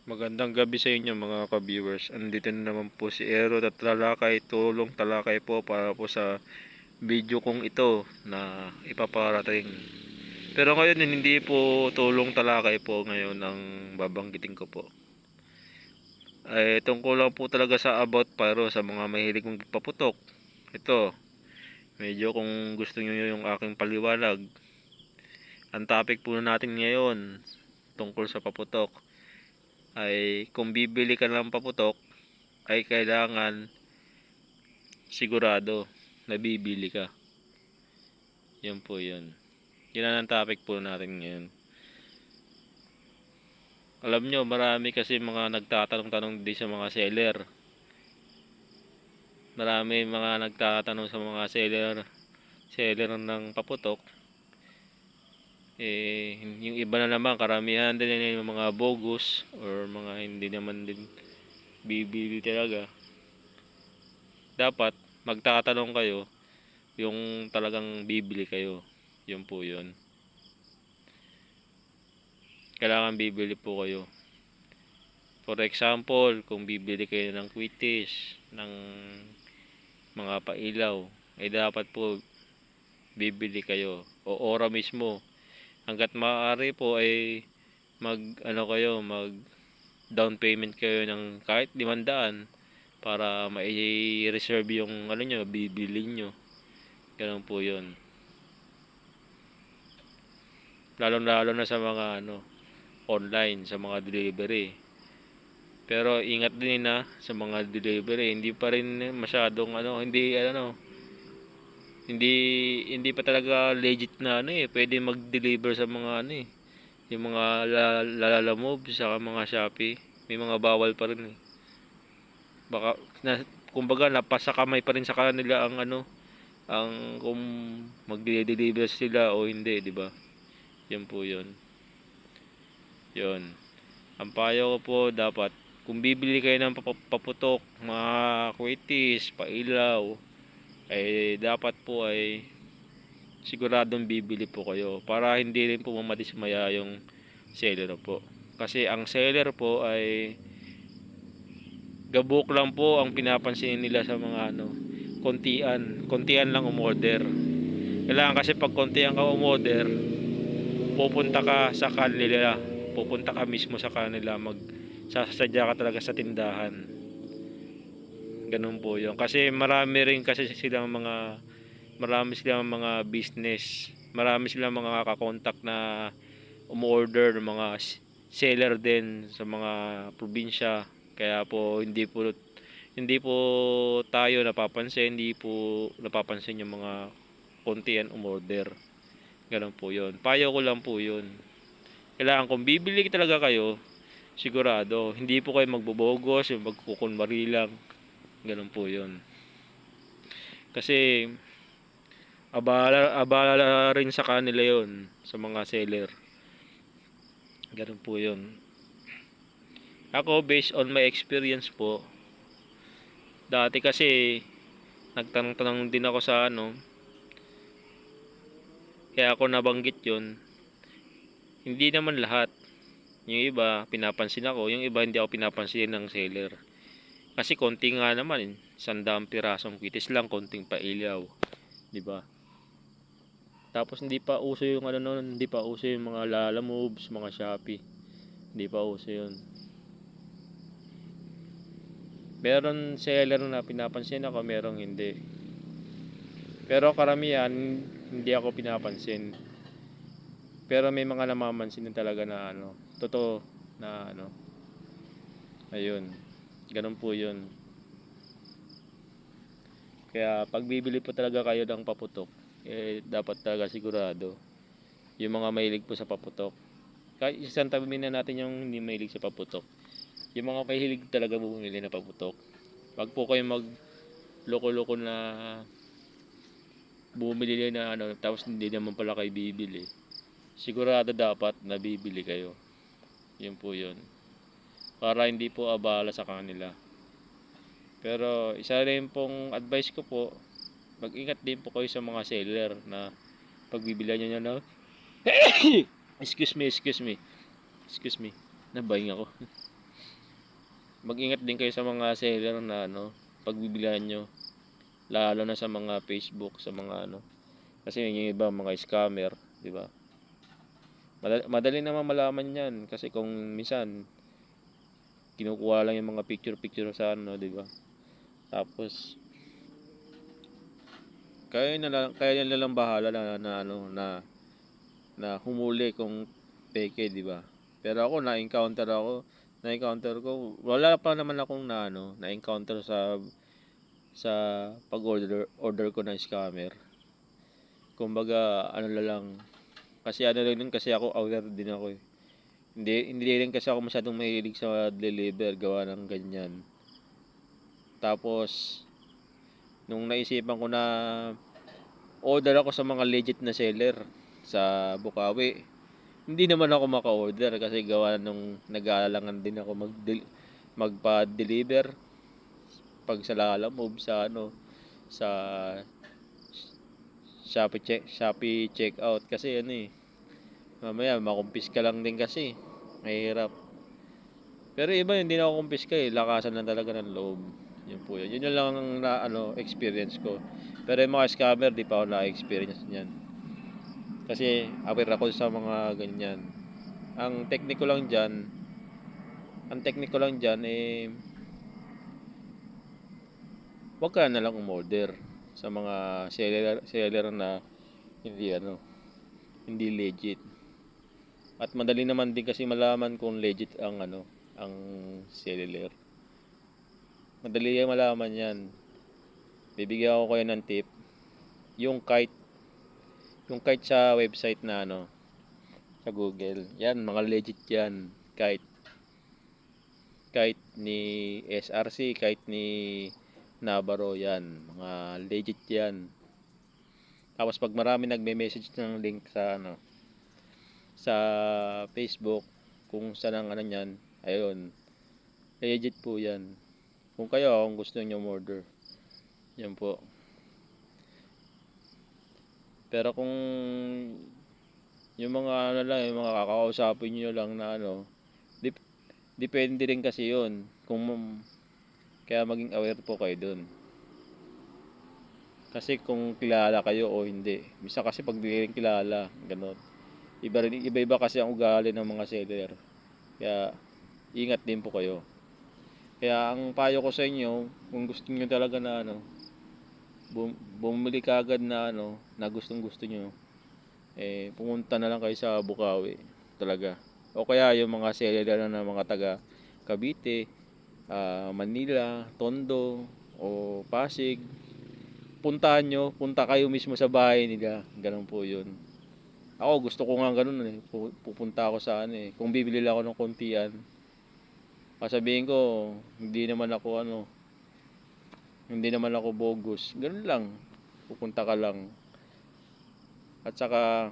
Magandang gabi sa inyo mga ka-viewers. Andito na naman po si Ero at Talakay, tulong talakay po para po sa video kong ito na ipaparating. Pero ngayon hindi po tulong talakay po ngayon ang babanggitin ko po. Ay tungkol lang po talaga sa about pero sa mga mahilig magpaputok. Ito, medyo kung gusto niyo yung aking paliwanag. Ang topic po natin ngayon tungkol sa paputok ay kung bibili ka ng paputok ay kailangan sigurado na bibili ka. Yun po yun. Yun ang topic po natin ngayon. Alam nyo, marami kasi mga nagtatanong-tanong din sa mga seller. Marami mga nagtatanong sa mga seller ng paputok. Yung iba na naman, karamihan din yung mga bogus or mga hindi naman din bibili talaga. Dapat magtatanong kayo yung talagang bibili kayo. Yun po yun. Kailangan bibili po kayo. For example, kung bibili kayo ng kwitis, ng mga pailaw, ay dapat po bibili kayo. O ora mismo. Hanggat maaari po ay mag down payment kayo ng kahit 500 para mai-reserve yung nyo, bibili nyo. Ganun po yun. Lalo na sa mga online, sa mga delivery. Pero ingat din sa mga delivery, hindi pa rin masyadong hindi hindi pa talaga legit na pwede mag-deliver sa mga yung mga Lalamove sa mga Shopee. May mga bawal pa rin eh. Baka kumbaga napasa kamay pa rin sa kanila ang ang kung magde-deliver sila o hindi, di ba? Yan po 'yon. 'Yon. Ang payo ko po dapat kung bibili kayo ng paputok, mga kwitis, pailaw, ay dapat po ay siguradong bibili po kayo para hindi rin po mamadismaya yung seller po. Kasi ang seller po ay gabok lang po ang pinapansin nila sa mga kontian lang umorder. Kailangan kasi pag kontian ka umorder, pupunta ka sa kanila, pupunta ka mismo sa kanila, sasadya ka talaga sa tindahan. Ganun po yun. Kasi marami silang mga business, marami silang mga kakontak na umorder ng mga seller din sa mga probinsya. Kaya po hindi po tayo napapansin, hindi po napapansin yung mga kontian umorder. Ganun po yun. Payo ko lang po yun. Kailangan kung bibili talaga kayo, sigurado, hindi po kayo magbobogos, yung magkukunwari lang. Ganun po yun. Kasi abala rin sa kanila yun, sa mga seller. Ganun po yun. Ako, based on my experience po, dati kasi nagtanong-tanong din ako sa kaya ako nabanggit yun. Hindi naman lahat. Yung iba pinapansin ako, yung iba hindi ako pinapansin ng seller. Kasi konti nga naman, 100 pirasong kwitis lang, konting pailaw, 'di ba? Tapos hindi pa uso yung hindi pa uso yung mga Lalamoves, mga Shopee. Hindi pa uso 'yun. Meron seller na pinapansin ako, merong hindi. Pero karamihan hindi ako pinapansin. Pero may mga namamansin din talaga na totoo na ayun. Ganun po 'yun. Kaya pag bibili po talaga kayo ng paputok, dapat talaga sigurado. Yung mga mahilig po sa paputok. Kahit isang tabi na natin yung hindi mahilig sa paputok. Yung mga mahilig talaga bumili na paputok. Wag po kayo loko-loko na bumili na tapos hindi naman pala kayo bibili. Sigurado dapat na bibili kayo. Yun po yun. Para hindi po abala sa kanila. Pero isa rin pong advice ko po, mag-ingat din po kayo sa mga seller na pagbibilihan nyo na excuse me. Nabaing ako. mag-ingat din kayo sa mga seller na pagbibilihan nyo. Lalo na sa mga Facebook, sa mga kasi yung iba mga scammer, di ba? Madali naman malaman 'yan kasi kung minsan kinukuha lang yung mga picture sa di ba? Tapos kaya na lang bahala na humuli kung peke, di ba? Pero ako na-encounter ko, wala pa naman akong na-encounter sa pag-order ko ng scammer. Kumbaga, ano na lang, kasi kasi ako aware din ako eh. Hindi rin kasi ako masyadong mahilig sa deliver, gawa ng ganyan. Tapos, nung naisipan ko na order ako sa mga legit na seller sa Bukawi, hindi naman ako maka-order kasi gawa nung nag-aalangan din ako magpa-deliver pag sa Lalamove sa Shopee checkout kasi mamaya makumpis ka lang din kasi mahirap. Pero iba hindi na ako kumpiska eh, lakasan lang talaga ng loob. Yun po yun. Yun lang ang experience ko. Pero yung mga scammer di pa ako na-experience niyan. Kasi aware ako sa mga ganyan. Ang tekniko lang diyan, wag ka na lang umorder sa mga seller na hindi hindi legit. At madali naman din kasi malaman kung legit ang seller. Madali yung malaman 'yan. Bibigyan ko kayo ng tip. Yung kite sa website na sa Google. Yan, mga legit 'yan. Kite ni SRC, kite ni Navarro 'yan. Mga legit 'yan. Tapos pag marami nagme-message ng link sa Facebook kung saan ang niyan, ayun, legit po 'yan. Kung gusto niyo order, 'yan po. Pero kung yung mga yung mga kakausapin niyo lang na dip, depende rin kasi 'yun. Kaya maging aware po kayo doon. Kasi kung kilala kayo o hindi. Misa kasi pag di rin kilala, ganun. Iba-iba kasi ang ugali ng mga seller. Kaya ingat din po kayo. Kaya ang payo ko sa inyo, kung gusto niyo talaga na bumili ka agad na gustong-gusto niyo, pumunta na lang kayo sa Bukawi talaga. O kaya yung mga seller na mga taga Cavite, Manila, Tondo, o Pasig, punta kayo mismo sa bahay nila. Ganun po yun. Ako gusto ko nga ganun eh. Pupunta ako sa kung bibili lang ako ng kontian, sasabihin ko, hindi naman ako bogus. Ganun lang. Pupunta ka lang. At saka,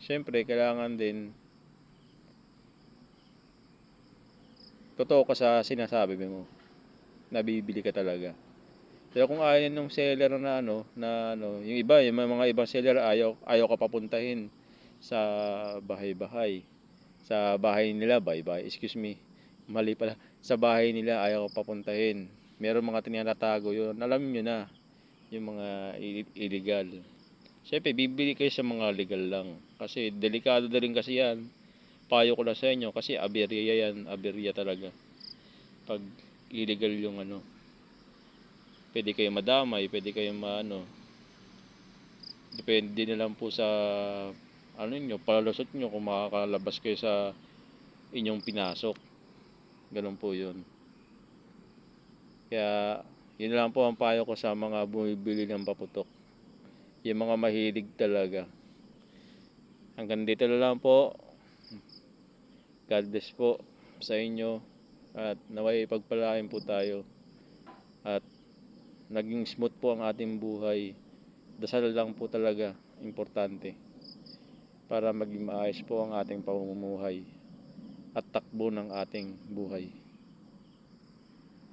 syempre, kailangan din totoo ka sa sinasabi mo. Nabibili ka talaga. Pero kung ayaw ng seller yung iba, yung mga ibang seller ayaw ka papuntahin sa bahay-bahay. Sa bahay nila, excuse me. Mali pala. Sa bahay nila ayaw ka papuntahin. Meron mga tinatago yun. Alam niyo na yung mga illegal. Siyempre, bibili kayo sa mga legal lang. Kasi delikado na rin kasi yan. Payo ko na sa inyo kasi aberya yan. Aberya talaga. Pag illegal yung pwede kayo madamay, pwede kayo depende na lang po sa palalusot nyo kung makakalabas kayo sa inyong pinasok. Ganun po yun. Kaya, yun lang po ang payo ko sa mga bumibili ng paputok. Yung mga mahilig talaga. Hanggang dito na lang po. God bless po sa inyo. At naway pagpalain po tayo. At naging smooth po ang ating buhay. Dasal lang po talaga. Importante. Para maging maayos po ang ating pamumuhay. At takbo ng ating buhay.